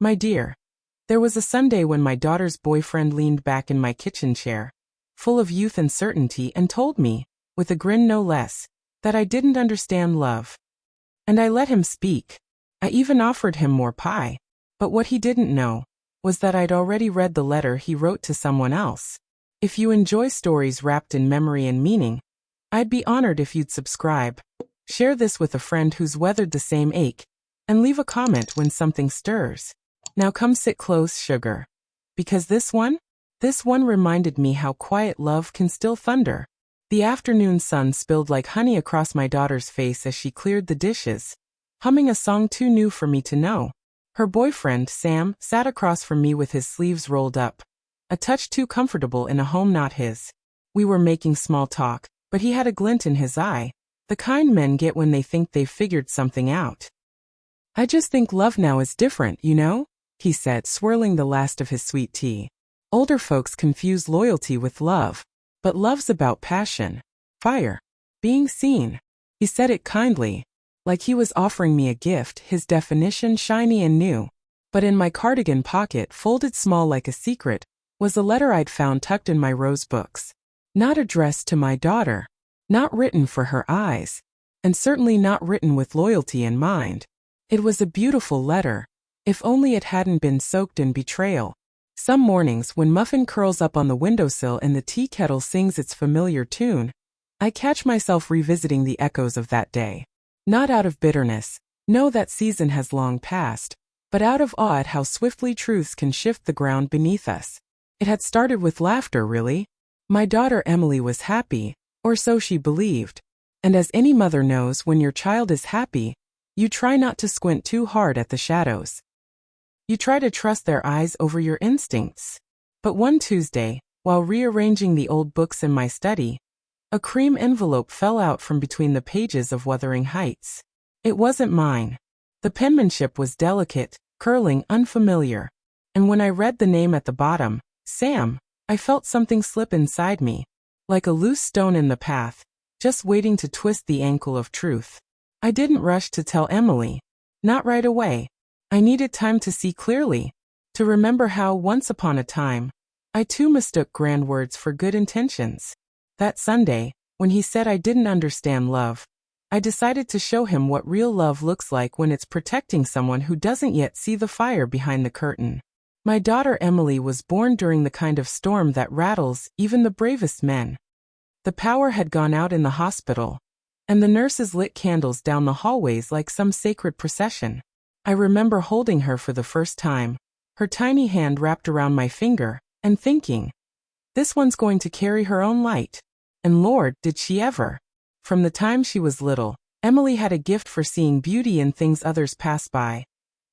My dear, there was a Sunday when my daughter's boyfriend leaned back in my kitchen chair, full of youth and certainty, and told me, with a grin no less, that I didn't understand love. And I let him speak. I even offered him more pie. But what he didn't know was that I'd already read the letter he wrote to someone else. If you enjoy stories wrapped in memory and meaning, I'd be honored if you'd subscribe, share this with a friend who's weathered the same ache, and leave a comment when something stirs. Now come sit close, sugar. Because this one reminded me how quiet love can still thunder. The afternoon sun spilled like honey across my daughter's face as she cleared the dishes, humming a song too new for me to know. Her boyfriend, Sam, sat across from me with his sleeves rolled up, a touch too comfortable in a home not his. We were making small talk, but he had a glint in his eye, the kind men get when they think they've figured something out. I just think love now is different, you know? He said, swirling the last of his sweet tea. Older folks confuse loyalty with love, but love's about passion, fire, being seen. He said it kindly, like he was offering me a gift, his definition shiny and new. But in my cardigan pocket, folded small like a secret, was a letter I'd found tucked in my rose books. Not addressed to my daughter, not written for her eyes, and certainly not written with loyalty in mind. It was a beautiful letter, if only it hadn't been soaked in betrayal. Some mornings when Muffin curls up on the windowsill and the tea kettle sings its familiar tune, I catch myself revisiting the echoes of that day. Not out of bitterness, no, that season has long passed, but out of awe at how swiftly truths can shift the ground beneath us. It had started with laughter, really. My daughter Emily was happy, or so she believed. And as any mother knows, when your child is happy, you try not to squint too hard at the shadows. You try to trust their eyes over your instincts. But one Tuesday, while rearranging the old books in my study, a cream envelope fell out from between the pages of Wuthering Heights. It wasn't mine. The penmanship was delicate, curling, unfamiliar. And when I read the name at the bottom, Sam, I felt something slip inside me, like a loose stone in the path, just waiting to twist the ankle of truth. I didn't rush to tell Emily. Not right away. I needed time to see clearly, to remember how, once upon a time, I too mistook grand words for good intentions. That Sunday, when he said I didn't understand love, I decided to show him what real love looks like when it's protecting someone who doesn't yet see the fire behind the curtain. My daughter Emily was born during the kind of storm that rattles even the bravest men. The power had gone out in the hospital, and the nurses lit candles down the hallways like some sacred procession. I remember holding her for the first time, her tiny hand wrapped around my finger, and thinking, this one's going to carry her own light. And Lord, did she ever. From the time she was little, Emily had a gift for seeing beauty in things others pass by.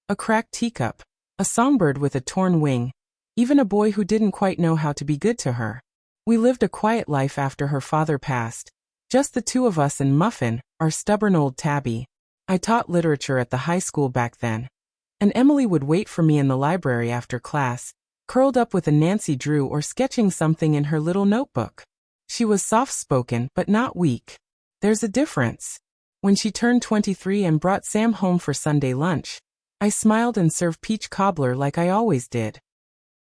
A cracked teacup, a songbird with a torn wing, even a boy who didn't quite know how to be good to her. We lived a quiet life after her father passed, just the two of us and Muffin, our stubborn old tabby. I taught literature at the high school back then, and Emily would wait for me in the library after class, curled up with a Nancy Drew or sketching something in her little notebook. She was soft-spoken but not weak. There's a difference. When she turned 23 and brought Sam home for Sunday lunch, I smiled and served peach cobbler like I always did.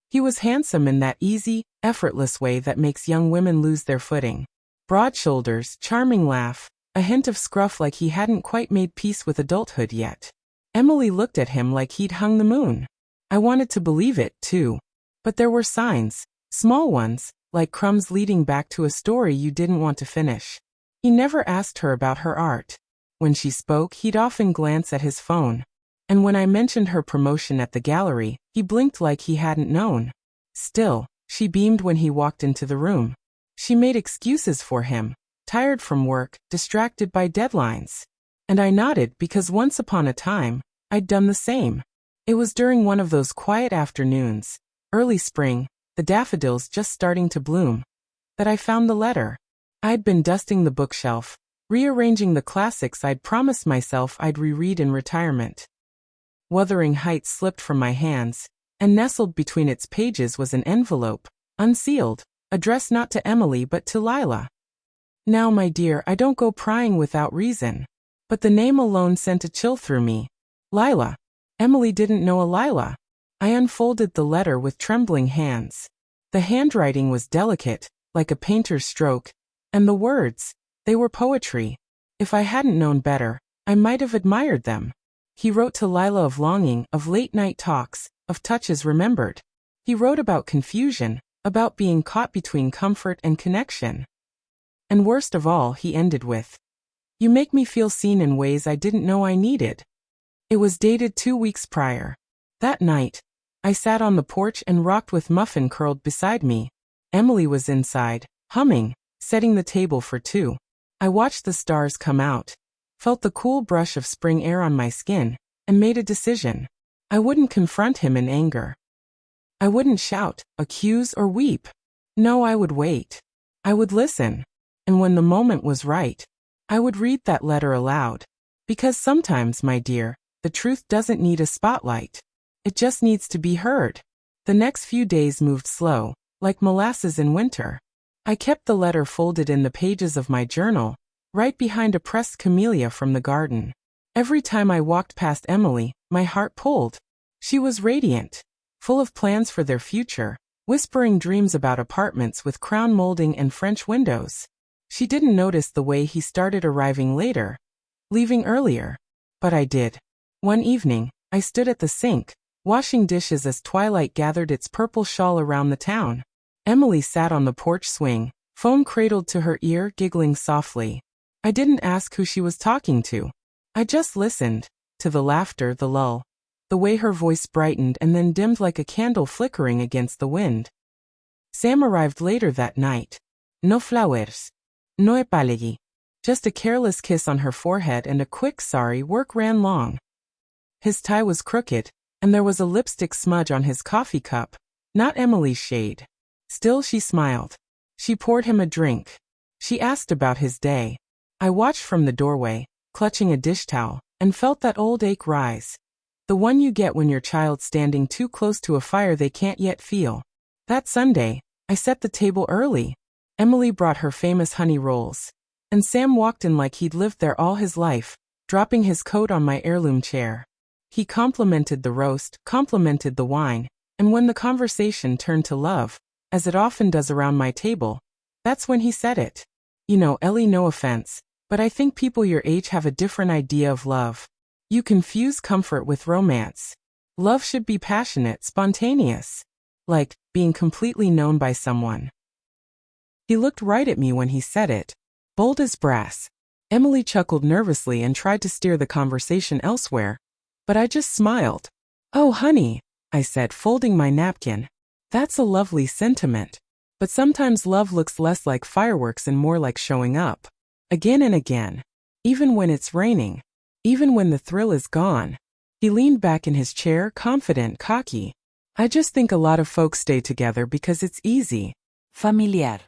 He was handsome in that easy, effortless way that makes young women lose their footing. Broad shoulders, charming laugh, a hint of scruff like he hadn't quite made peace with adulthood yet. Emily looked at him like he'd hung the moon. I wanted to believe it, too. But there were signs, small ones, like crumbs leading back to a story you didn't want to finish. He never asked her about her art. When she spoke, he'd often glance at his phone. And when I mentioned her promotion at the gallery, he blinked like he hadn't known. Still, she beamed when he walked into the room. She made excuses for him, tired from work, distracted by deadlines. And I nodded because once upon a time, I'd done the same. It was during one of those quiet afternoons, early spring, the daffodils just starting to bloom, that I found the letter. I'd been dusting the bookshelf, rearranging the classics I'd promised myself I'd reread in retirement. Wuthering Heights slipped from my hands, and nestled between its pages was an envelope, unsealed, addressed not to Emily but to Lila. Now, my dear, I don't go prying without reason, but the name alone sent a chill through me. Lila. Emily didn't know a Lila. I unfolded the letter with trembling hands. The handwriting was delicate, like a painter's stroke, and the words, they were poetry. If I hadn't known better, I might have admired them. He wrote to Lila of longing, of late-night talks, of touches remembered. He wrote about confusion, about being caught between comfort and connection. And worst of all, he ended with, "You make me feel seen in ways I didn't know I needed." It was dated 2 weeks prior. That night, I sat on the porch and rocked with Muffin curled beside me. Emily was inside, humming, setting the table for two. I watched the stars come out, felt the cool brush of spring air on my skin, and made a decision. I wouldn't confront him in anger. I wouldn't shout, accuse, or weep. No, I would wait. I would listen. And when the moment was right, I would read that letter aloud. Because sometimes, my dear, the truth doesn't need a spotlight. It just needs to be heard. The next few days moved slow, like molasses in winter. I kept the letter folded in the pages of my journal, right behind a pressed camellia from the garden. Every time I walked past Emily, my heart pulled. She was radiant, full of plans for their future, whispering dreams about apartments with crown molding and French windows. She didn't notice the way he started arriving later, leaving earlier. But I did. One evening, I stood at the sink, washing dishes as twilight gathered its purple shawl around the town. Emily sat on the porch swing, phone cradled to her ear, giggling softly. I didn't ask who she was talking to. I just listened, to the laughter, the lull, the way her voice brightened and then dimmed like a candle flickering against the wind. Sam arrived later that night. No flowers. No apology. Just a careless kiss on her forehead and a quick sorry. Work ran long. His tie was crooked, and there was a lipstick smudge on his coffee cup, not Emily's shade. Still, she smiled. She poured him a drink. She asked about his day. I watched from the doorway, clutching a dish towel, and felt that old ache rise. The one you get when your child's standing too close to a fire they can't yet feel. That Sunday, I set the table early. Emily brought her famous honey rolls, and Sam walked in like he'd lived there all his life, dropping his coat on my heirloom chair. He complimented the roast, complimented the wine, and when the conversation turned to love, as it often does around my table, that's when he said it. You know, Ellie, no offense, but I think people your age have a different idea of love. You confuse comfort with romance. Love should be passionate, spontaneous. Like, being completely known by someone. He looked right at me when he said it, bold as brass. Emily chuckled nervously and tried to steer the conversation elsewhere, but I just smiled. "Oh, honey," I said, folding my napkin. "That's a lovely sentiment. But sometimes love looks less like fireworks and more like showing up. Again and again. Even when it's raining. Even when the thrill is gone." He leaned back in his chair, confident, cocky. "I just think a lot of folks stay together because it's easy. Familiar.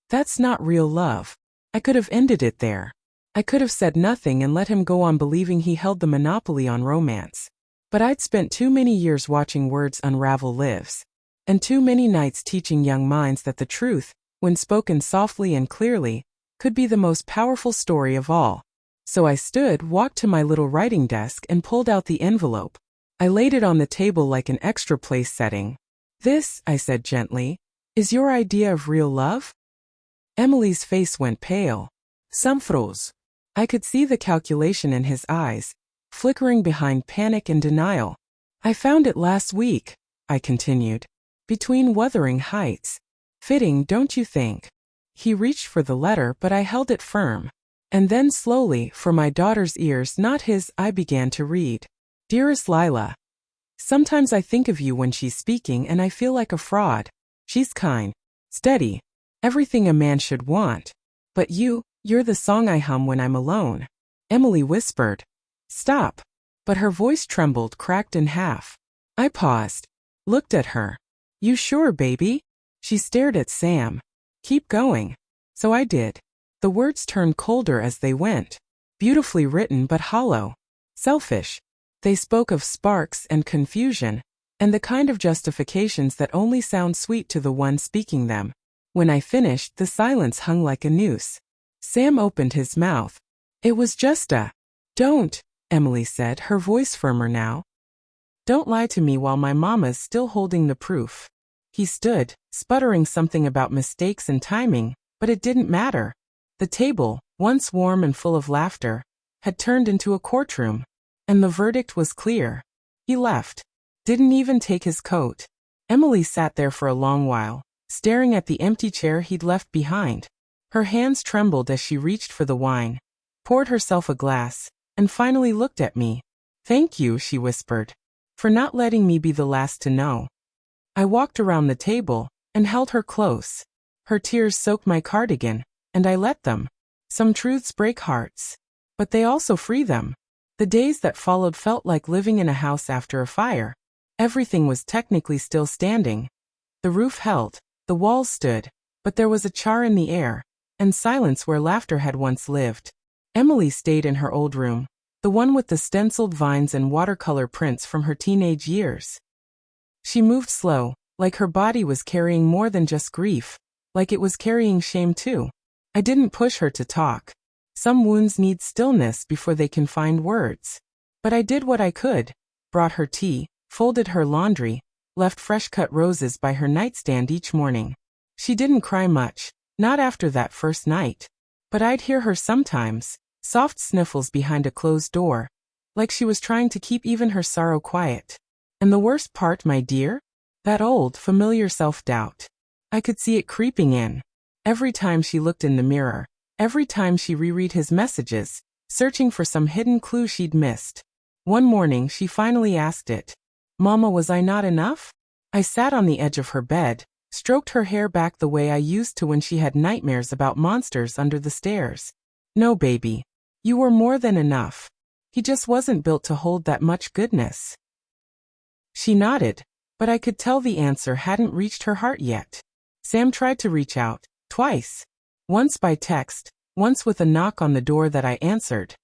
That's not real love." I could have ended it there. I could have said nothing and let him go on believing he held the monopoly on romance. But I'd spent too many years watching words unravel lives. And too many nights teaching young minds that the truth, when spoken softly and clearly, could be the most powerful story of all. So I stood, walked to my little writing desk and pulled out the envelope. I laid it on the table like an extra place setting. "This," I said gently, "is your idea of real love?" Emily's face went pale. Some froze. I could see the calculation in his eyes, flickering behind panic and denial. "I found it last week," I continued. "Between Wuthering Heights. Fitting, don't you think?" He reached for the letter, but I held it firm. And then slowly, for my daughter's ears, not his, I began to read. "Dearest Lila. Sometimes I think of you when she's speaking and I feel like a fraud. She's kind, steady, everything a man should want. But you're the song I hum when I'm alone." Emily whispered, "Stop." But her voice trembled, cracked in half. I paused, looked at her. "You sure, baby?" She stared at Sam. "Keep going." So I did. The words turned colder as they went. Beautifully written but hollow. Selfish. They spoke of sparks and confusion, and the kind of justifications that only sound sweet to the one speaking them. When I finished, the silence hung like a noose. Sam opened his mouth. "It was just a..." "Don't," Emily said, her voice firmer now. Don't lie to me while my mama's still holding the proof. He stood, sputtering something about mistakes and timing, but it didn't matter. The table, once warm and full of laughter, had turned into a courtroom. And the verdict was clear. He left. Didn't even take his coat. Emily sat there for a long while, staring at the empty chair he'd left behind. Her hands trembled as she reached for the wine, poured herself a glass, and finally looked at me. "Thank you," she whispered, "for not letting me be the last to know." I walked around the table and held her close. Her tears soaked my cardigan, and I let them. Some truths break hearts, but they also free them. The days that followed felt like living in a house after a fire. Everything was technically still standing. The roof held, the walls stood, but there was a char in the air, and silence where laughter had once lived. Emily stayed in her old room, the one with the stenciled vines and watercolor prints from her teenage years. She moved slow, like her body was carrying more than just grief, like it was carrying shame too. I didn't push her to talk. Some wounds need stillness before they can find words. But I did what I could, brought her tea, folded her laundry, left fresh-cut roses by her nightstand each morning. She didn't cry much, not after that first night. But I'd hear her sometimes, soft sniffles behind a closed door, like she was trying to keep even her sorrow quiet. And the worst part, my dear? That old, familiar self-doubt. I could see it creeping in. Every time she looked in the mirror, every time she reread his messages, searching for some hidden clue she'd missed. One morning she finally asked it. "Mama, was I not enough?" I sat on the edge of her bed, stroked her hair back the way I used to when she had nightmares about monsters under the stairs. "No, baby. You were more than enough. He just wasn't built to hold that much goodness." She nodded, but I could tell the answer hadn't reached her heart yet. Sam tried to reach out, twice. Once by text, once with a knock on the door that I answered.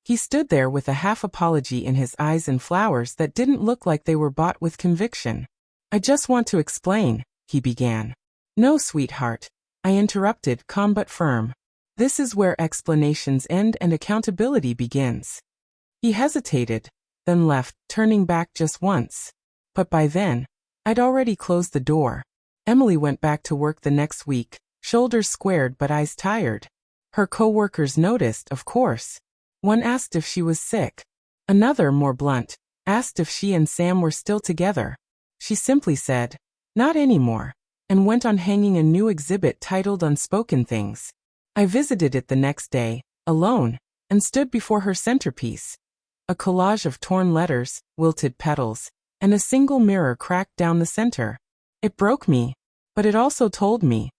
He stood there with a half apology in his eyes and flowers that didn't look like they were bought with conviction. "I just want to explain," he began. "No, sweetheart," I interrupted, calm but firm. "This is where explanations end and accountability begins." He hesitated, then left, turning back just once. But by then, I'd already closed the door. Emily went back to work the next week, shoulders squared but eyes tired. Her co-workers noticed, of course. One asked if she was sick. Another, more blunt, asked if she and Sam were still together. She simply said, "Not anymore," and went on hanging a new exhibit titled Unspoken Things. I visited it the next day, alone, and stood before her centerpiece. A collage of torn letters, wilted petals, and a single mirror cracked down the center. It broke me, but it also told me.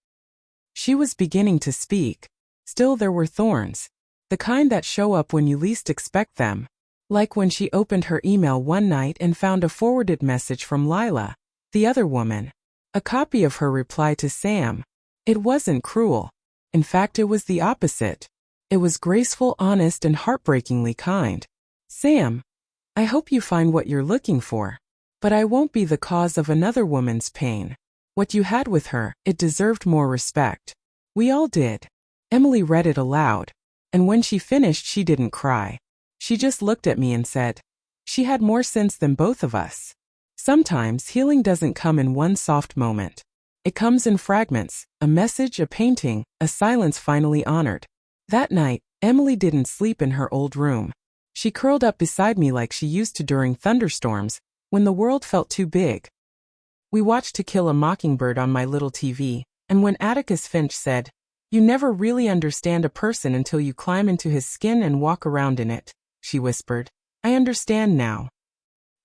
She was beginning to speak. Still there were thorns. The kind that show up when you least expect them. Like when she opened her email one night and found a forwarded message from Lila, the other woman. A copy of her reply to Sam. It wasn't cruel. In fact, it was the opposite. It was graceful, honest, and heartbreakingly kind. "Sam, I hope you find what you're looking for. But I won't be the cause of another woman's pain. What you had with her, it deserved more respect. We all did." Emily read it aloud. And when she finished, she didn't cry. She just looked at me and said, "She had more sense than both of us." Sometimes healing doesn't come in one soft moment. It comes in fragments, a message, a painting, a silence finally honored. That night, Emily didn't sleep in her old room. She curled up beside me like she used to during thunderstorms, when the world felt too big. We watched To Kill a Mockingbird on my little TV, and when Atticus Finch said, "You never really understand a person until you climb into his skin and walk around in it," she whispered, "I understand now."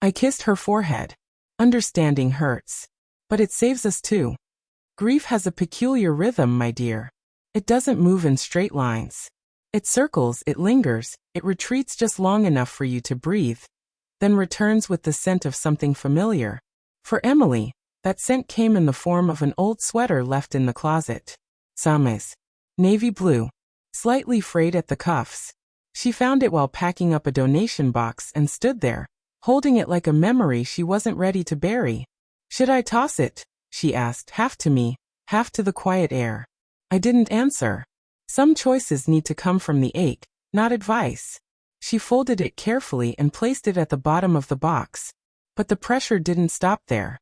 I kissed her forehead. Understanding hurts. But it saves us too. Grief has a peculiar rhythm, my dear. It doesn't move in straight lines. It circles, it lingers, it retreats just long enough for you to breathe, then returns with the scent of something familiar. For Emily, that scent came in the form of an old sweater left in the closet. Sames. Navy blue. Slightly frayed at the cuffs. She found it while packing up a donation box and stood there, holding it like a memory she wasn't ready to bury. "Should I toss it?" she asked, half to me, half to the quiet air. I didn't answer. Some choices need to come from the ache, not advice. She folded it carefully and placed it at the bottom of the box. But the pressure didn't stop there.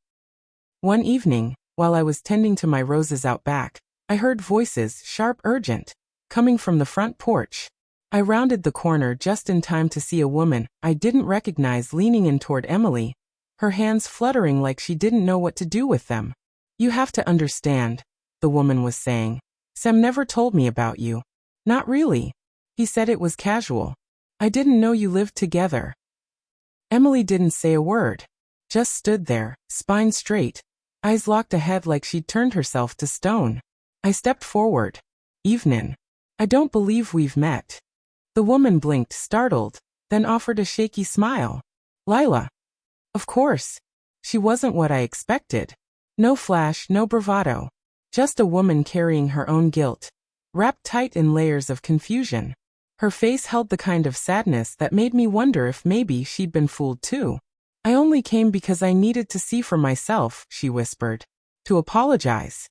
One evening, while I was tending to my roses out back, I heard voices, sharp, urgent, coming from the front porch. I rounded the corner just in time to see a woman I didn't recognize leaning in toward Emily, her hands fluttering like she didn't know what to do with them. "You have to understand," the woman was saying. "Sam never told me about you." "Not really. He said it was casual. I didn't know you lived together." Emily didn't say a word, just stood there, spine straight, eyes locked ahead like she'd turned herself to stone. I stepped forward. "Evenin'. I don't believe we've met." The woman blinked, startled, then offered a shaky smile. "Lila." Of course. She wasn't what I expected. No flash, no bravado. Just a woman carrying her own guilt, wrapped tight in layers of confusion. Her face held the kind of sadness that made me wonder if maybe she'd been fooled too. "I only came because I needed to see for myself," she whispered. "To apologize.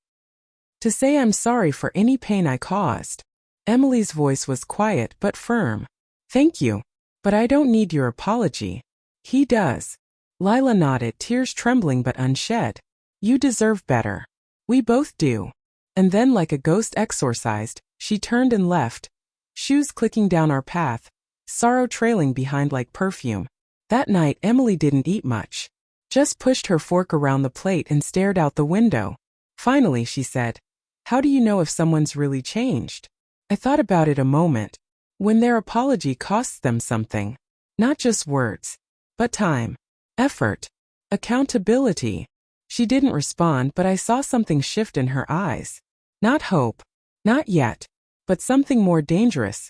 To say I'm sorry for any pain I caused." Emily's voice was quiet but firm. "Thank you. But I don't need your apology. He does." Lila nodded, tears trembling but unshed. "You deserve better. We both do." And then, like a ghost exorcised, she turned and left, shoes clicking down our path, sorrow trailing behind like perfume. That night, Emily didn't eat much. Just pushed her fork around the plate and stared out the window. Finally, she said, "How do you know if someone's really changed?" I thought about it a moment. When their apology costs them something. Not just words, but time, effort, accountability. She didn't respond, but I saw something shift in her eyes. Not hope. Not yet. But something more dangerous.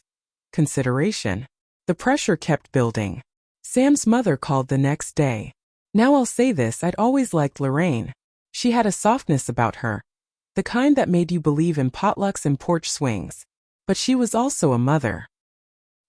Consideration. The pressure kept building. Sam's mother called the next day. Now I'll say this, I'd always liked Lorraine. She had a softness about her. The kind that made you believe in potlucks and porch swings. But she was also a mother.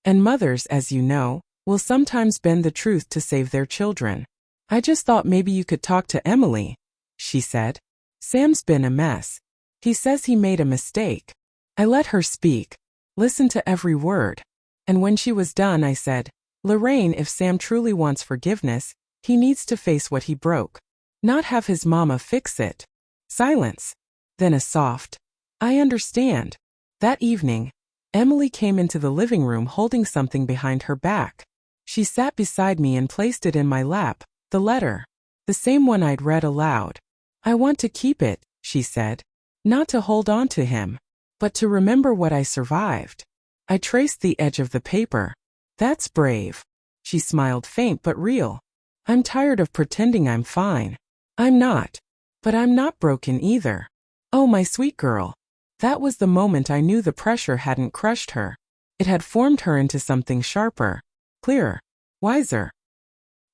And mothers, as you know, will sometimes bend the truth to save their children. "I just thought maybe you could talk to Emily," she said. "Sam's been a mess. He says he made a mistake." I let her speak, listened to every word. And when she was done, I said, "Lorraine, if Sam truly wants forgiveness, he needs to face what he broke. Not have his mama fix it." Silence. Then a soft, "I understand." That evening, Emily came into the living room holding something behind her back. She sat beside me and placed it in my lap, the letter. The same one I'd read aloud. "I want to keep it," she said. "Not to hold on to him, but to remember what I survived." I traced the edge of the paper. "That's brave." She smiled, faint but real. "I'm tired of pretending I'm fine. I'm not. But I'm not broken either." Oh, my sweet girl. That was the moment I knew the pressure hadn't crushed her. It had formed her into something sharper, clearer, wiser.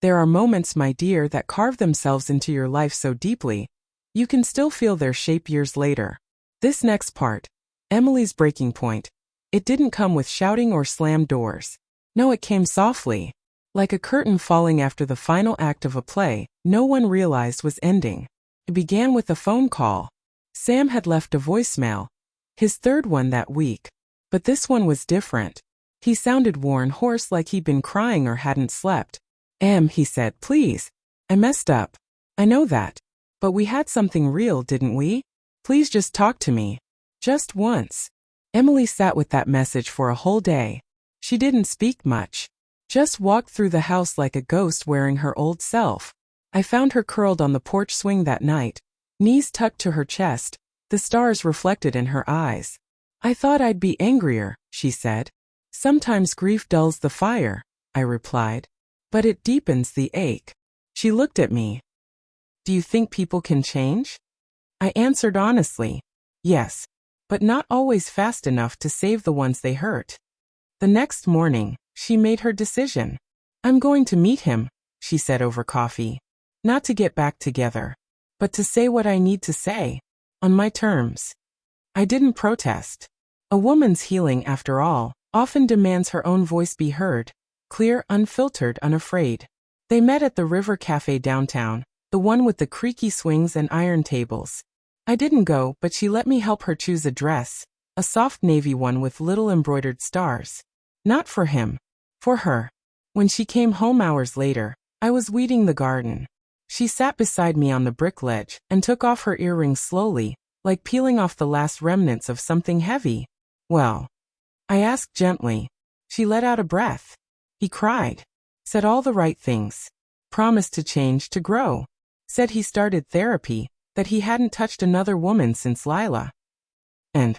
There are moments, my dear, that carve themselves into your life so deeply, you can still feel their shape years later. This next part, Emily's breaking point, it didn't come with shouting or slammed doors. No, it came softly, like a curtain falling after the final act of a play no one realized was ending. It began with a phone call. Sam had left a voicemail, his third one that week. But this one was different. He sounded worn, hoarse, like he'd been crying or hadn't slept. He said, "Please. I messed up. I know that. But we had something real, didn't we? Please just talk to me. Just once." Emily sat with that message for a whole day. She didn't speak much. Just walked through the house like a ghost wearing her old self. I found her curled on the porch swing that night, knees tucked to her chest, the stars reflected in her eyes. "I thought I'd be angrier," she said. "Sometimes grief dulls the fire," I replied. "But it deepens the ache." She looked at me. "Do you think people can change?" I answered honestly, "Yes. But not always fast enough to save the ones they hurt." The next morning, she made her decision. "I'm going to meet him," she said over coffee. "Not to get back together, but to say what I need to say, on my terms." I didn't protest. A woman's healing, after all, often demands her own voice be heard, clear, unfiltered, unafraid. They met at the River Cafe downtown, the one with the creaky swings and iron tables. I didn't go, but she let me help her choose a dress, a soft navy one with little embroidered stars. Not for him. For her. When she came home hours later, I was weeding the garden. She sat beside me on the brick ledge and took off her earrings slowly, like peeling off the last remnants of something heavy. Well, I asked gently. She let out a breath. He cried. Said all the right things. Promised to change, to grow. Said he started therapy, that he hadn't touched another woman since Lila. And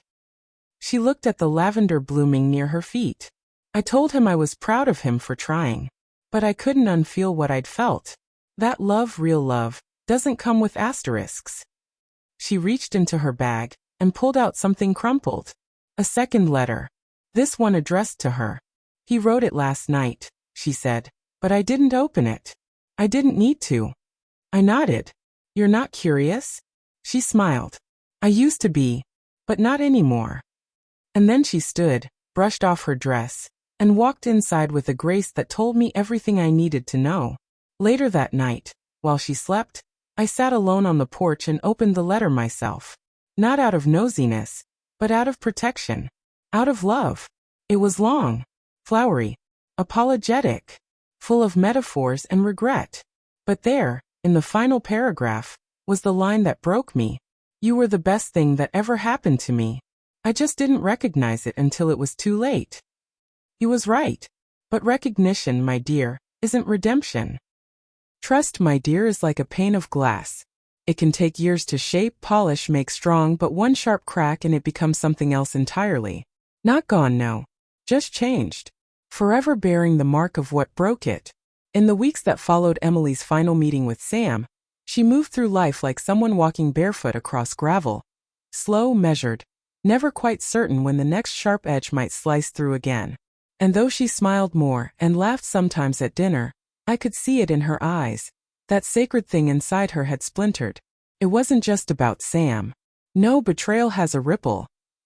she looked at the lavender blooming near her feet. I told him I was proud of him for trying. But I couldn't unfeel what I'd felt. That love, real love, doesn't come with asterisks. She reached into her bag and pulled out something crumpled. A second letter. This one addressed to her. He wrote it last night, she said, but I didn't open it. I didn't need to. I nodded. You're not curious? She smiled. I used to be, but not anymore. And then she stood, brushed off her dress, and walked inside with a grace that told me everything I needed to know. Later that night, while she slept, I sat alone on the porch and opened the letter myself. Not out of nosiness, but out of protection. Out of love. It was long, flowery, apologetic, full of metaphors and regret. But there, in the final paragraph, was the line that broke me. You were the best thing that ever happened to me. I just didn't recognize it until it was too late. He was right. But recognition, my dear, isn't redemption. Trust, my dear, is like a pane of glass. It can take years to shape, polish, make strong, but one sharp crack and it becomes something else entirely. Not gone, no. Just changed. Forever bearing the mark of what broke it. In the weeks that followed Emily's final meeting with Sam, she moved through life like someone walking barefoot across gravel. Slow, measured, never quite certain when the next sharp edge might slice through again. And though she smiled more and laughed sometimes at dinner, I could see it in her eyes. That sacred thing inside her had splintered. It wasn't just about Sam. No, betrayal has a ripple.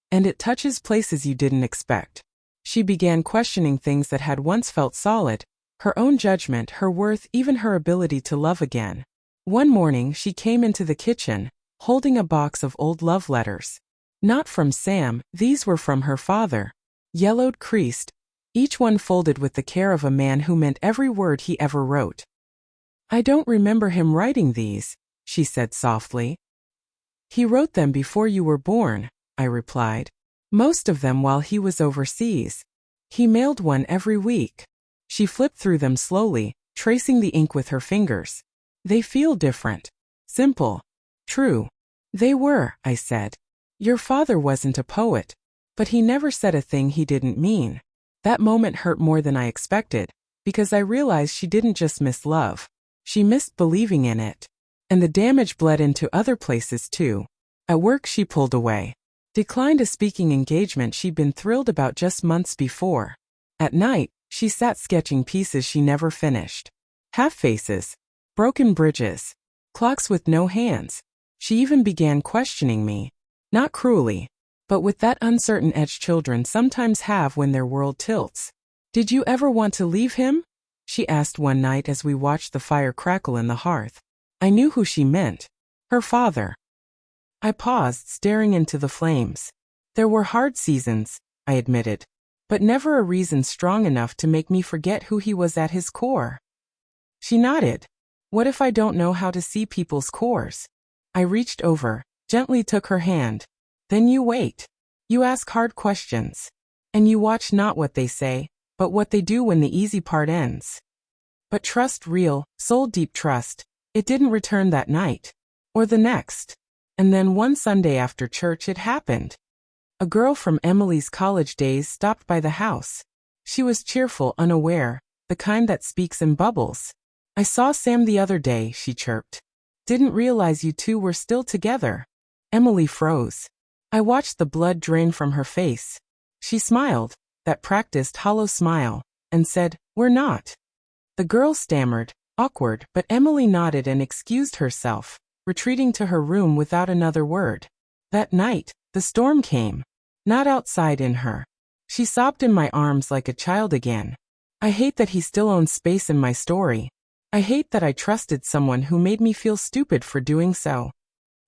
And it touches places you didn't expect. She began questioning things that had once felt solid. Her own judgment, her worth, even her ability to love again. One morning she came into the kitchen, holding a box of old love letters. Not from Sam, these were from her father. Yellowed, creased, each one folded with the care of a man who meant every word he ever wrote. I don't remember him writing these, she said softly. He wrote them before you were born, I replied. Most of them while he was overseas. He mailed one every week. She flipped through them slowly, tracing the ink with her fingers. They feel different. Simple. True. They were, I said. Your father wasn't a poet, but he never said a thing he didn't mean. That moment hurt more than I expected, because I realized she didn't just miss love. She missed believing in it. And the damage bled into other places too. At work she pulled away. Declined a speaking engagement she'd been thrilled about just months before. At night, she sat sketching pieces she never finished. Half faces. Broken bridges. Clocks with no hands. She even began questioning me. Not cruelly, but with that uncertain edge children sometimes have when their world tilts. Did you ever want to leave him? She asked one night as we watched the fire crackle in the hearth. I knew who she meant. Her father. I paused, staring into the flames. There were hard seasons, I admitted, but never a reason strong enough to make me forget who he was at his core. She nodded. What if I don't know how to see people's cores? I reached over, gently took her hand. Then you wait. You ask hard questions. And you watch not what they say, but what they do when the easy part ends. But trust, real, soul-deep trust, it didn't return that night. Or the next. And then one Sunday after church it happened. A girl from Emily's college days stopped by the house. She was cheerful, unaware, the kind that speaks in bubbles. I saw Sam the other day, she chirped. Didn't realize you two were still together. Emily froze. I watched the blood drain from her face. She smiled, that practiced hollow smile, and said, We're not. The girl stammered, awkward, but Emily nodded and excused herself, retreating to her room without another word. That night, the storm came. Not outside, in her. She sobbed in my arms like a child again. I hate that he still owns space in my story. I hate that I trusted someone who made me feel stupid for doing so.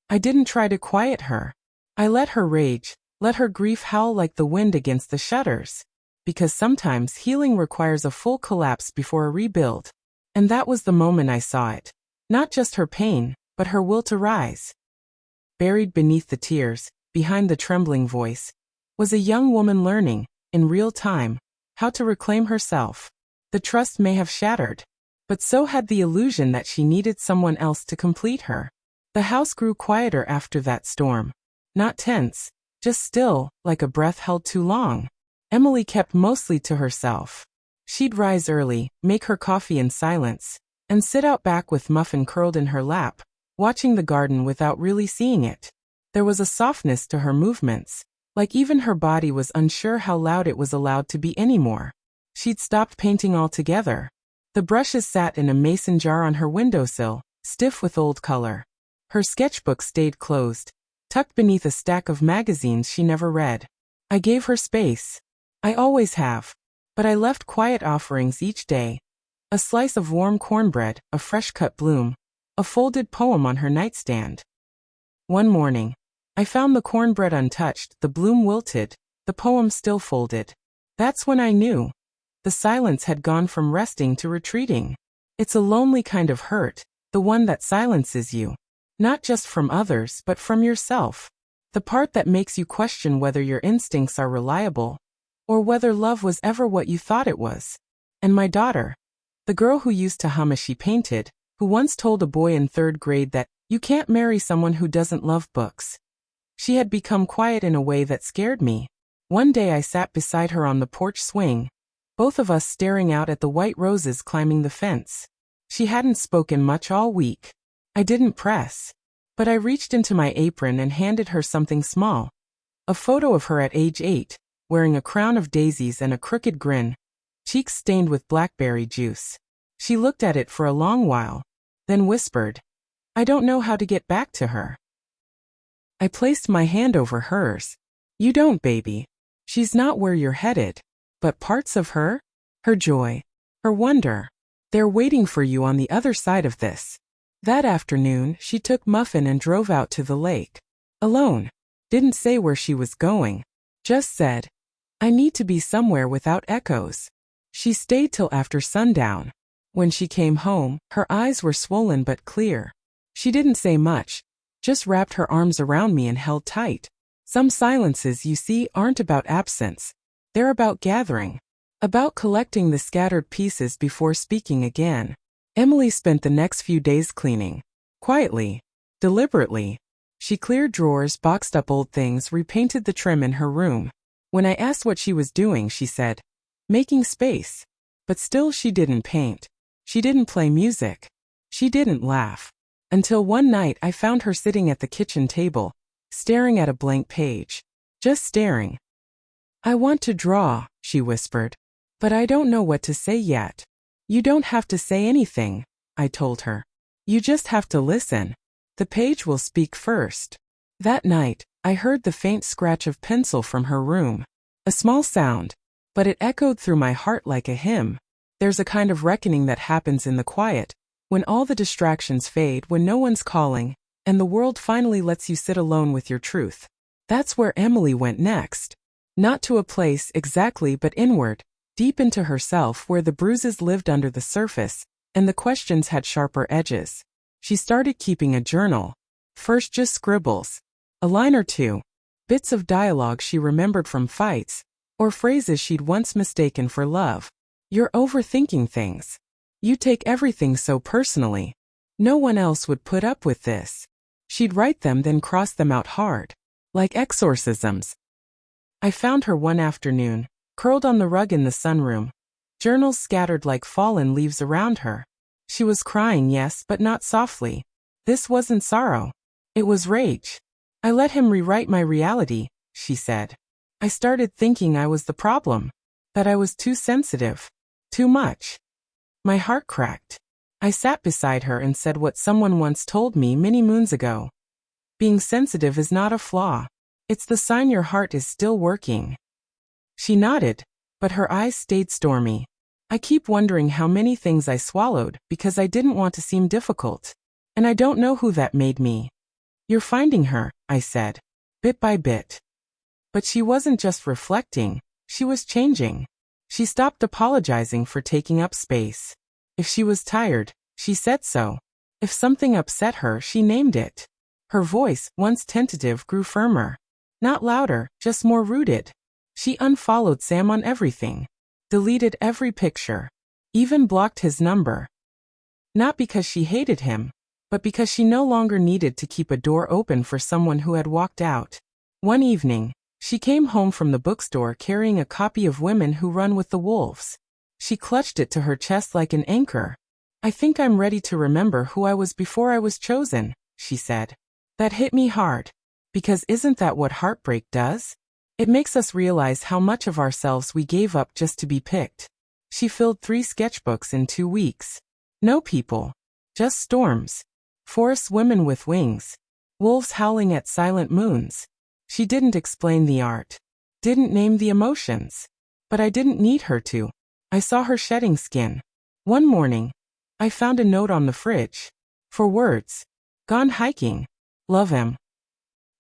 I didn't try to quiet her. I let her rage, let her grief howl like the wind against the shutters. Because sometimes healing requires a full collapse before a rebuild. And that was the moment I saw it. Not just her pain, but her will to rise. Buried beneath the tears, behind the trembling voice, was a young woman learning, in real time, how to reclaim herself. The trust may have shattered, but so had the illusion that she needed someone else to complete her. The house grew quieter after that storm. Not tense, just still, like a breath held too long. Emily kept mostly to herself. She'd rise early, make her coffee in silence, and sit out back with Muffin curled in her lap, watching the garden without really seeing it. There was a softness to her movements, like even her body was unsure how loud it was allowed to be anymore. She'd stopped painting altogether. The brushes sat in a mason jar on her windowsill, stiff with old color. Her sketchbook stayed closed, tucked beneath a stack of magazines she never read. I gave her space. I always have. But I left quiet offerings each day. A slice of warm cornbread, a fresh-cut bloom, a folded poem on her nightstand. One morning, I found the cornbread untouched, the bloom wilted, the poem still folded. That's when I knew. The silence had gone from resting to retreating. It's a lonely kind of hurt, the one that silences you. Not just from others, but from yourself. The part that makes you question whether your instincts are reliable, or whether love was ever what you thought it was. And my daughter, the girl who used to hum as she painted, who once told a boy in 3rd grade that you can't marry someone who doesn't love books. She had become quiet in a way that scared me. One day I sat beside her on the porch swing, both of us staring out at the white roses climbing the fence. She hadn't spoken much all week. I didn't press, but I reached into my apron and handed her something small. A photo of her at age 8, wearing a crown of daisies and a crooked grin, cheeks stained with blackberry juice. She looked at it for a long while, then whispered, "I don't know how to get back to her." I placed my hand over hers. "You don't, baby. She's not where you're headed. But parts of her, her joy, her wonder, they're waiting for you on the other side of this." That afternoon, she took Muffin and drove out to the lake. Alone. Didn't say where she was going. Just said, "I need to be somewhere without echoes." She stayed till after sundown. When she came home, her eyes were swollen but clear. She didn't say much, just wrapped her arms around me and held tight. Some silences, you see, aren't about absence. They're about gathering. About collecting the scattered pieces before speaking again. Emily spent the next few days cleaning. Quietly. Deliberately. She cleared drawers, boxed up old things, repainted the trim in her room. When I asked what she was doing, she said, "Making space." But still she didn't paint. She didn't play music. She didn't laugh. Until one night I found her sitting at the kitchen table, staring at a blank page. Just staring. "I want to draw," she whispered. "But I don't know what to say yet." "You don't have to say anything," I told her. "You just have to listen. The page will speak first." That night, I heard the faint scratch of pencil from her room. A small sound, but it echoed through my heart like a hymn. There's a kind of reckoning that happens in the quiet, when all the distractions fade, when no one's calling, and the world finally lets you sit alone with your truth. That's where Emily went next. Not to a place exactly, but inward, deep into herself, where the bruises lived under the surface, and the questions had sharper edges. She started keeping a journal. First just scribbles. A line or two. Bits of dialogue she remembered from fights, or phrases she'd once mistaken for love. "You're overthinking things. You take everything so personally. No one else would put up with this." She'd write them, then cross them out hard. Like exorcisms. I found her one afternoon, curled on the rug in the sunroom. Journals scattered like fallen leaves around her. She was crying, yes, but not softly. This wasn't sorrow. It was rage. "I let him rewrite my reality," she said. "I started thinking I was the problem. That I was too sensitive. Too much." My heart cracked. I sat beside her and said what someone once told me many moons ago. Being sensitive is not a flaw. It's the sign your heart is still working. She nodded, but her eyes stayed stormy. I keep wondering how many things I swallowed because I didn't want to seem difficult. And I don't know who that made me. "You're finding her," I said, bit by bit. But she wasn't just reflecting, she was changing. She stopped apologizing for taking up space. If she was tired, she said so. If something upset her, she named it. Her voice, once tentative, grew firmer. Not louder, just more rooted. She unfollowed Sam on everything. Deleted every picture. Even blocked his number. Not because she hated him, but because she no longer needed to keep a door open for someone who had walked out. One evening, she came home from the bookstore carrying a copy of Women Who Run with the Wolves. She clutched it to her chest like an anchor. I think I'm ready to remember who I was before I was chosen, she said. That hit me hard. Because isn't that what heartbreak does? It makes us realize how much of ourselves we gave up just to be picked. She filled 3 sketchbooks in 2 weeks. No people. Just storms. Forest women with wings. Wolves howling at silent moons. She didn't explain the art. Didn't name the emotions. But I didn't need her to. I saw her shedding skin. One morning, I found a note on the fridge. 4 words. Gone hiking. Love him.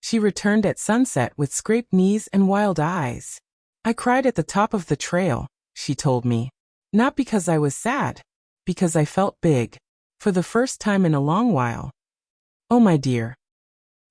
She returned at sunset with scraped knees and wild eyes. I cried at the top of the trail, she told me. Not because I was sad. Because I felt big. For the first time in a long while. Oh my dear.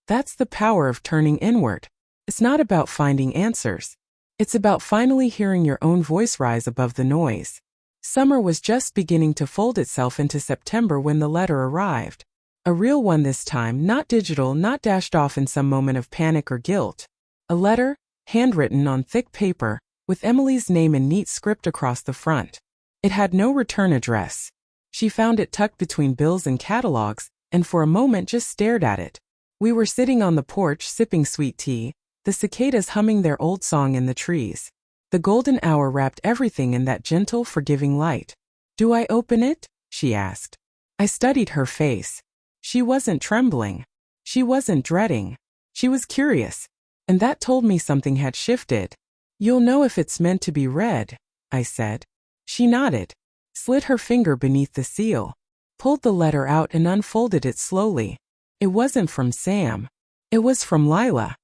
That's the power of turning inward. It's not about finding answers. It's about finally hearing your own voice rise above the noise. Summer was just beginning to fold itself into September when the letter arrived. A real one this time, not digital, not dashed off in some moment of panic or guilt. A letter, handwritten on thick paper, with Emily's name in neat script across the front. It had no return address. She found it tucked between bills and catalogs, and for a moment just stared at it. We were sitting on the porch sipping sweet tea, the cicadas humming their old song in the trees. The golden hour wrapped everything in that gentle, forgiving light. Do I open it? She asked. I studied her face. She wasn't trembling. She wasn't dreading. She was curious. And that told me something had shifted. You'll know if it's meant to be read, I said. She nodded, slid her finger beneath the seal, pulled the letter out and unfolded it slowly. It wasn't from Sam. It was from Lila.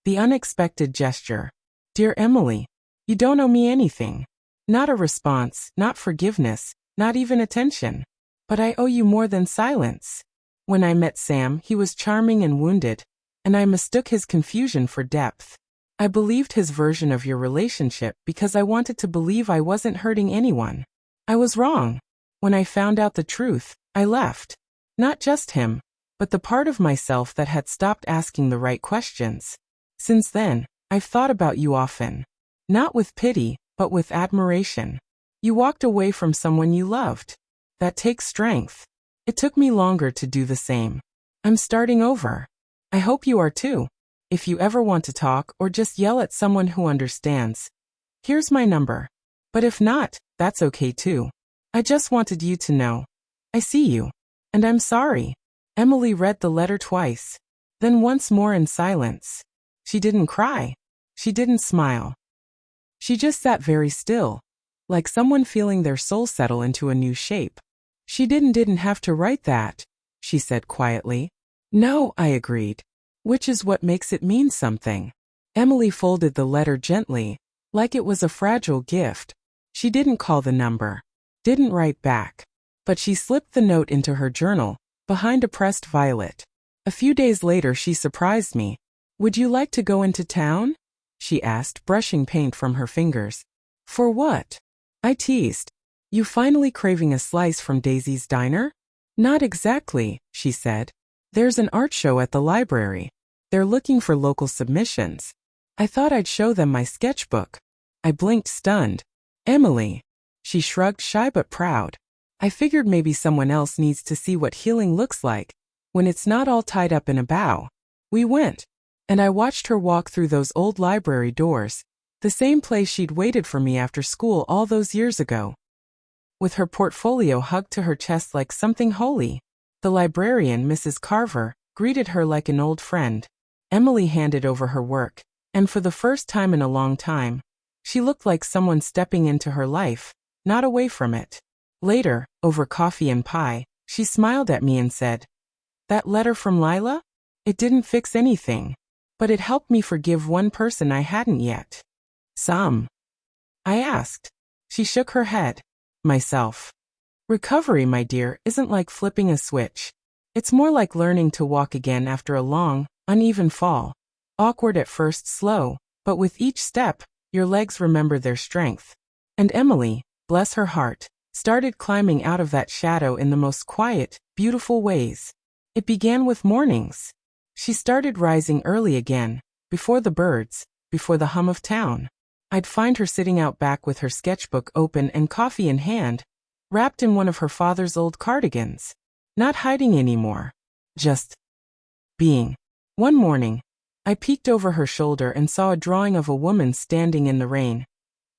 The unexpected gesture. Dear Emily, you don't owe me anything. Not a response, not forgiveness, not even attention. But I owe you more than silence. When I met Sam, he was charming and wounded, and I mistook his confusion for depth. I believed his version of your relationship because I wanted to believe I wasn't hurting anyone. I was wrong. When I found out the truth, I left. Not just him, but the part of myself that had stopped asking the right questions. Since then, I've thought about you often. Not with pity, but with admiration. You walked away from someone you loved. That takes strength. It took me longer to do the same. I'm starting over. I hope you are too. If you ever want to talk or just yell at someone who understands, here's my number. But if not, that's okay too. I just wanted you to know. I see you. And I'm sorry. Emily read the letter twice. Then once more in silence. She didn't cry. She didn't smile. She just sat very still, like someone feeling their soul settle into a new shape. She didn't have to write that, she said quietly. No, I agreed. Which is what makes it mean something. Emily folded the letter gently, like it was a fragile gift. She didn't call the number. Didn't write back. But she slipped the note into her journal, behind a pressed violet. A few days later she surprised me. Would you like to go into town? She asked, brushing paint from her fingers. For what? I teased. You finally craving a slice from Daisy's diner? Not exactly, she said. There's an art show at the library. They're looking for local submissions. I thought I'd show them my sketchbook. I blinked stunned. Emily. She shrugged, shy but proud. I figured maybe someone else needs to see what healing looks like, when it's not all tied up in a bow. We went. And I watched her walk through those old library doors, the same place she'd waited for me after school all those years ago. With her portfolio hugged to her chest like something holy, the librarian, Mrs. Carver, greeted her like an old friend. Emily handed over her work, and for the first time in a long time, she looked like someone stepping into her life, not away from it. Later, over coffee and pie, she smiled at me and said, That letter from Lila? It didn't fix anything. But it helped me forgive one person I hadn't yet. Some. I asked. She shook her head. Myself. Recovery, my dear, isn't like flipping a switch. It's more like learning to walk again after a long, uneven fall. Awkward at first, slow, but with each step, your legs remember their strength. And Emily, bless her heart, started climbing out of that shadow in the most quiet, beautiful ways. It began with mornings. She started rising early again, before the birds, before the hum of town. I'd find her sitting out back with her sketchbook open and coffee in hand, wrapped in one of her father's old cardigans. Not hiding anymore. Just being. One morning, I peeked over her shoulder and saw a drawing of a woman standing in the rain.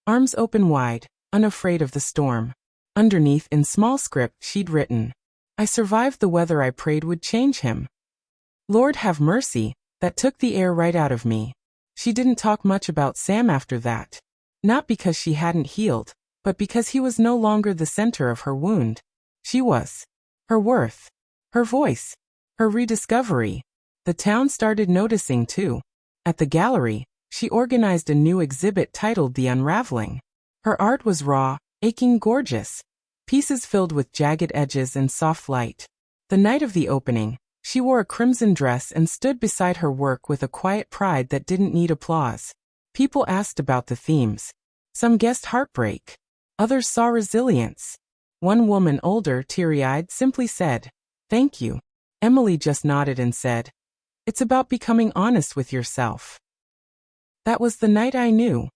Arms open wide, unafraid of the storm. Underneath, in small script, she'd written, "I survived the weather, I prayed would change him." Lord have mercy, that took the air right out of me. She didn't talk much about Sam after that. Not because she hadn't healed, but because he was no longer the center of her wound. She was. Her worth. Her voice. Her rediscovery. The town started noticing too. At the gallery, she organized a new exhibit titled The Unraveling. Her art was raw, aching gorgeous. Pieces filled with jagged edges and soft light. The night of the opening, she wore a crimson dress and stood beside her work with a quiet pride that didn't need applause. People asked about the themes. Some guessed heartbreak. Others saw resilience. One woman, older, teary-eyed, simply said, "Thank you." Emily just nodded and said, "It's about becoming honest with yourself." That was the night I knew.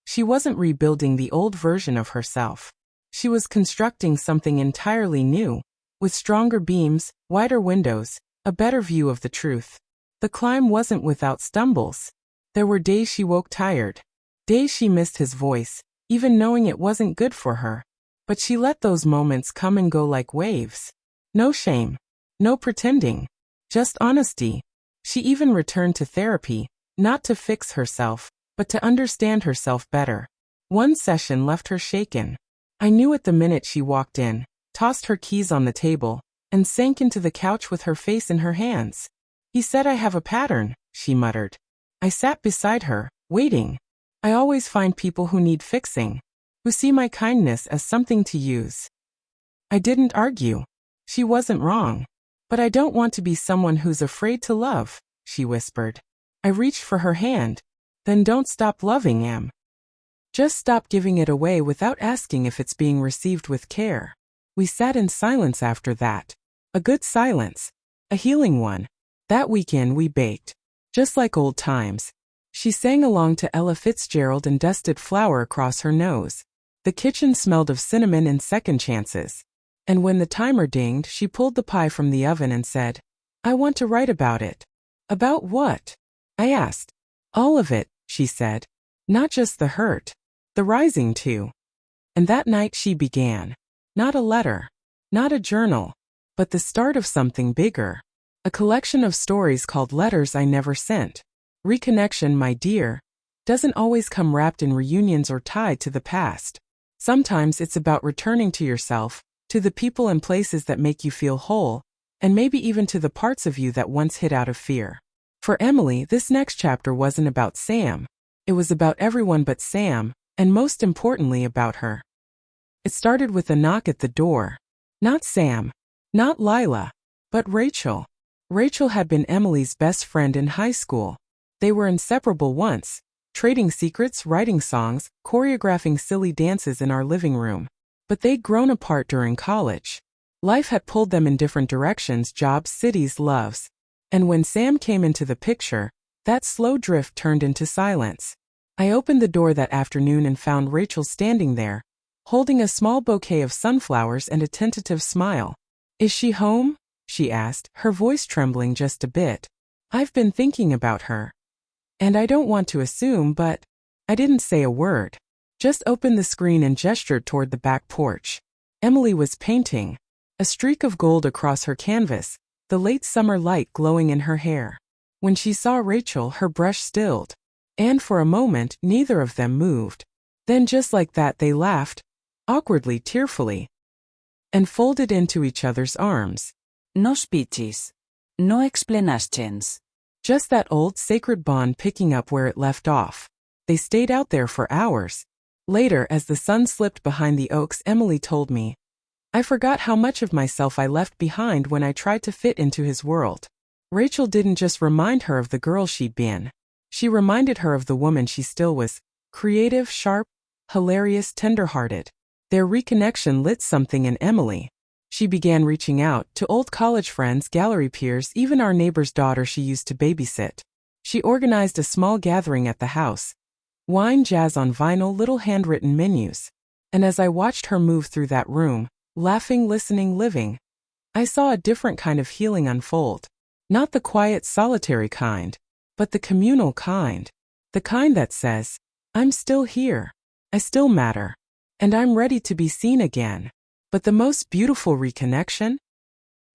She wasn't rebuilding the old version of herself. She was constructing something entirely new, with stronger beams, wider windows, a better view of the truth. The climb wasn't without stumbles. There were days she woke tired. Days she missed his voice, even knowing it wasn't good for her. But she let those moments come and go like waves. No shame. No pretending. Just honesty. She even returned to therapy, not to fix herself, but to understand herself better. One session left her shaken. I knew it the minute she walked in, tossed her keys on the table, and sank into the couch with her face in her hands. "He said I have a pattern," she muttered. I sat beside her, waiting. I always find people who need fixing, who see my kindness as something to use. I didn't argue. She wasn't wrong. "But I don't want to be someone who's afraid to love," she whispered. I reached for her hand. "Then don't stop loving, Em. Just stop giving it away without asking if it's being received with care." We sat in silence after that. A good silence. A healing one. That weekend we baked. Just like old times. She sang along to Ella Fitzgerald and dusted flour across her nose. The kitchen smelled of cinnamon and second chances. And when the timer dinged, she pulled the pie from the oven and said, "I want to write about it." "About what?" I asked. "All of it," she said. "Not just the hurt. The rising too." And that night she began. Not a letter. Not a journal. But the start of something bigger. A collection of stories called Letters I Never Sent. Reconnection, my dear, doesn't always come wrapped in reunions or tied to the past. Sometimes it's about returning to yourself, to the people and places that make you feel whole, and maybe even to the parts of you that once hid out of fear. For Emily, this next chapter wasn't about Sam. It was about everyone but Sam, and most importantly about her. It started with a knock at the door. Not Sam. Not Lila. But Rachel. Rachel had been Emily's best friend in high school. They were inseparable once, trading secrets, writing songs, choreographing silly dances in our living room. But they'd grown apart during college. Life had pulled them in different directions, jobs, cities, loves. And when Sam came into the picture, that slow drift turned into silence. I opened the door that afternoon and found Rachel standing there, holding a small bouquet of sunflowers and a tentative smile. "Is she home?" she asked, her voice trembling just a bit. "I've been thinking about her. And I don't want to assume, but..." I didn't say a word. Just opened the screen and gestured toward the back porch. Emily was painting. A streak of gold across her canvas, the late summer light glowing in her hair. When she saw Rachel, her brush stilled. And for a moment, neither of them moved. Then just like that they laughed, awkwardly, tearfully, and folded into each other's arms. No speeches. No explanations. Just that old sacred bond picking up where it left off. They stayed out there for hours. Later, as the sun slipped behind the oaks, Emily told me, I forgot how much of myself I left behind when I tried to fit into his world. Rachel didn't just remind her of the girl she'd been. She reminded her of the woman she still was, creative, sharp, hilarious, tender-hearted. Their reconnection lit something in Emily. She began reaching out to old college friends, gallery peers, even our neighbor's daughter she used to babysit. She organized a small gathering at the house. Wine, jazz on vinyl, little handwritten menus. And as I watched her move through that room, laughing, listening, living, I saw a different kind of healing unfold. Not the quiet, solitary kind, but the communal kind. The kind that says, I'm still here. I still matter. And I'm ready to be seen again. But the most beautiful reconnection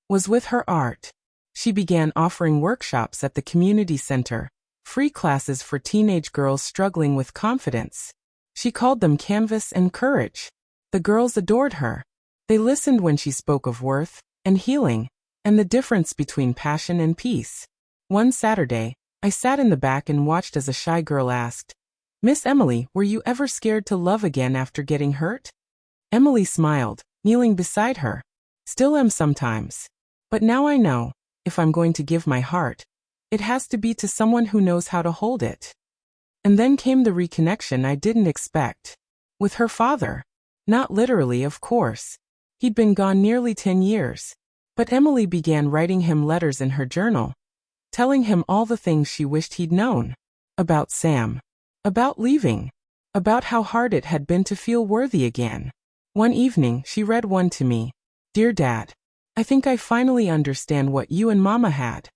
was with her art. She began offering workshops at the community center, free classes for teenage girls struggling with confidence. She called them Canvas and Courage. The girls adored her. They listened when she spoke of worth and healing and the difference between passion and peace. One Saturday, I sat in the back and watched as a shy girl asked, Miss Emily, were you ever scared to love again after getting hurt? Emily smiled, kneeling beside her. Still am sometimes. But now I know, if I'm going to give my heart, it has to be to someone who knows how to hold it. And then came the reconnection I didn't expect. With her father. Not literally, of course. He'd been gone nearly 10 years. But Emily began writing him letters in her journal, telling him all the things she wished he'd known. About Sam. About leaving. About how hard it had been to feel worthy again. One evening, she read one to me. Dear Dad, I think I finally understand what you and Mama had.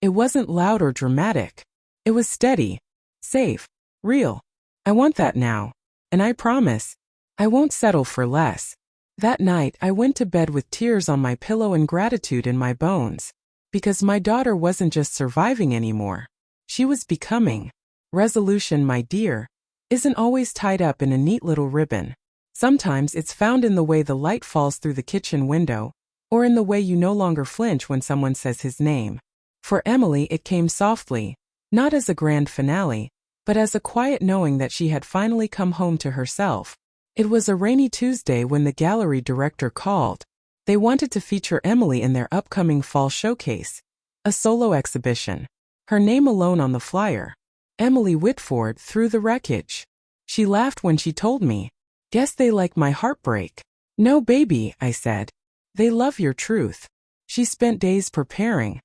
It wasn't loud or dramatic. It was steady, safe, real. I want that now. And I promise, I won't settle for less. That night, I went to bed with tears on my pillow and gratitude in my bones. Because my daughter wasn't just surviving anymore. She was becoming. Resolution, my dear, isn't always tied up in a neat little ribbon. Sometimes it's found in the way the light falls through the kitchen window, or in the way you no longer flinch when someone says his name. For Emily, it came softly, not as a grand finale, but as a quiet knowing that she had finally come home to herself. It was a rainy Tuesday when the gallery director called. They wanted to feature Emily in their upcoming fall showcase, a solo exhibition. Her name alone on the flyer. Emily Whitford through the wreckage. She laughed when she told me, Guess they like my heartbreak. No, baby, I said. They love your truth. She spent days preparing,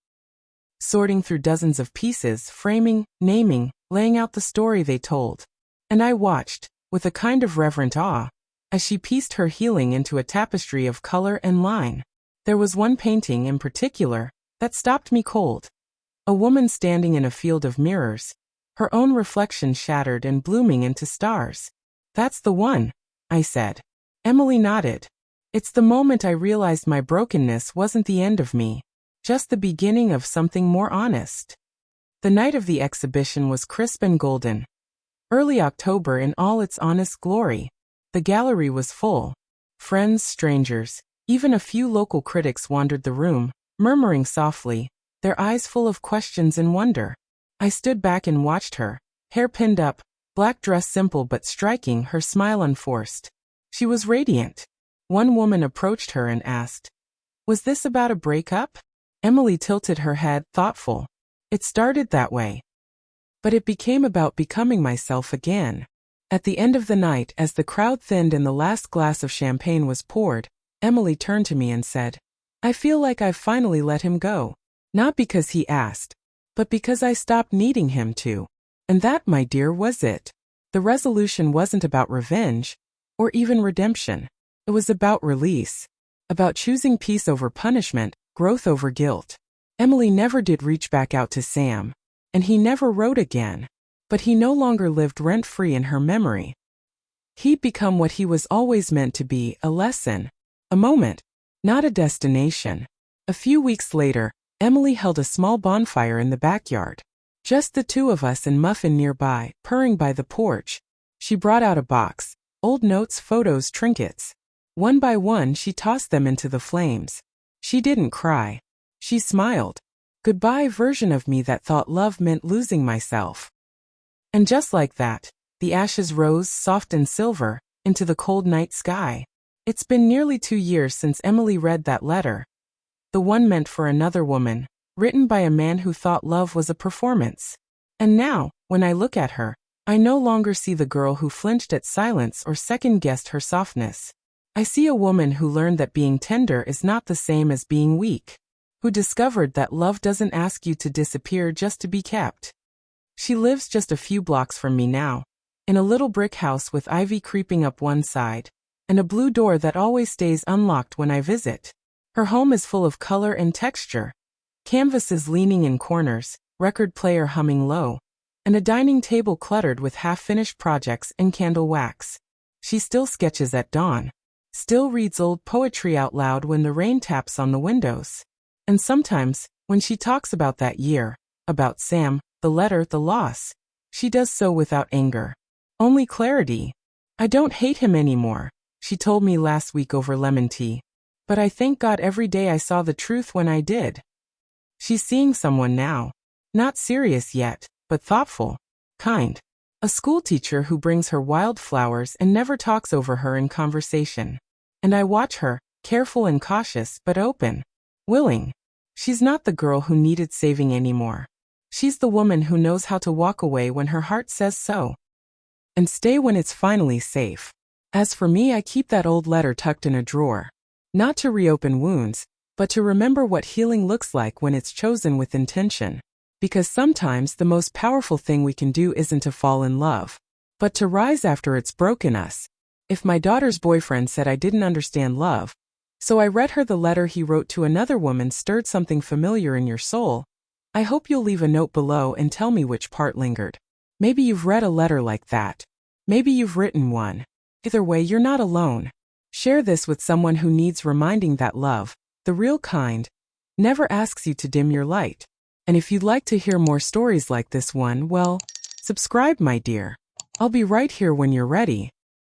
sorting through dozens of pieces, framing, naming, laying out the story they told. And I watched, with a kind of reverent awe, as she pieced her healing into a tapestry of color and line. There was one painting in particular that stopped me cold. A woman standing in a field of mirrors, her own reflection shattered and blooming into stars. That's the one, I said. Emily nodded. It's the moment I realized my brokenness wasn't the end of me, just the beginning of something more honest. The night of the exhibition was crisp and golden. Early October in all its honest glory. The gallery was full. Friends, strangers, even a few local critics wandered the room, murmuring softly, their eyes full of questions and wonder. I stood back and watched her, hair pinned up, black dress simple but striking, her smile unforced. She was radiant. One woman approached her and asked, Was this about a breakup? Emily tilted her head, thoughtful. It started that way. But it became about becoming myself again. At the end of the night, as the crowd thinned and the last glass of champagne was poured, Emily turned to me and said, I feel like I've finally let him go. Not because he asked, but because I stopped needing him to. And that, my dear, was it. The resolution wasn't about revenge, or even redemption. It was about release. About choosing peace over punishment, growth over guilt. Emily never did reach back out to Sam. And he never wrote again. But he no longer lived rent-free in her memory. He'd become what he was always meant to be, a lesson. A moment, not a destination. A few weeks later, Emily held a small bonfire in the backyard. Just the two of us and Muffin nearby, purring by the porch. She brought out a box, old notes, photos, trinkets. One by one, she tossed them into the flames. She didn't cry. She smiled. Goodbye, version of me that thought love meant losing myself. And just like that, the ashes rose, soft and silver, into the cold night sky. It's been nearly 2 years since Emily read that letter. The one meant for another woman, written by a man who thought love was a performance. And now, when I look at her, I no longer see the girl who flinched at silence or second-guessed her softness. I see a woman who learned that being tender is not the same as being weak, who discovered that love doesn't ask you to disappear just to be kept. She lives just a few blocks from me now, in a little brick house with ivy creeping up one side, and a blue door that always stays unlocked when I visit. Her home is full of color and texture, canvases leaning in corners, record player humming low, and a dining table cluttered with half-finished projects and candle wax. She still sketches at dawn, still reads old poetry out loud when the rain taps on the windows. And sometimes, when she talks about that year, about Sam, the letter, the loss, she does so without anger. Only clarity. I don't hate him anymore, she told me last week over lemon tea. But I thank God every day I saw the truth when I did. She's seeing someone now. Not serious yet, but thoughtful, kind. A schoolteacher who brings her wildflowers and never talks over her in conversation. And I watch her, careful and cautious but open, willing. She's not the girl who needed saving anymore. She's the woman who knows how to walk away when her heart says so, and stay when it's finally safe. As for me, I keep that old letter tucked in a drawer. Not to reopen wounds, but to remember what healing looks like when it's chosen with intention. Because sometimes the most powerful thing we can do isn't to fall in love, but to rise after it's broken us. If my daughter's boyfriend said I didn't understand love, so I read her the letter he wrote to another woman stirred something familiar in your soul, I hope you'll leave a note below and tell me which part lingered. Maybe you've read a letter like that. Maybe you've written one. Either way, you're not alone. Share this with someone who needs reminding that love, the real kind, never asks you to dim your light. And if you'd like to hear more stories like this one, well, subscribe, my dear. I'll be right here when you're ready.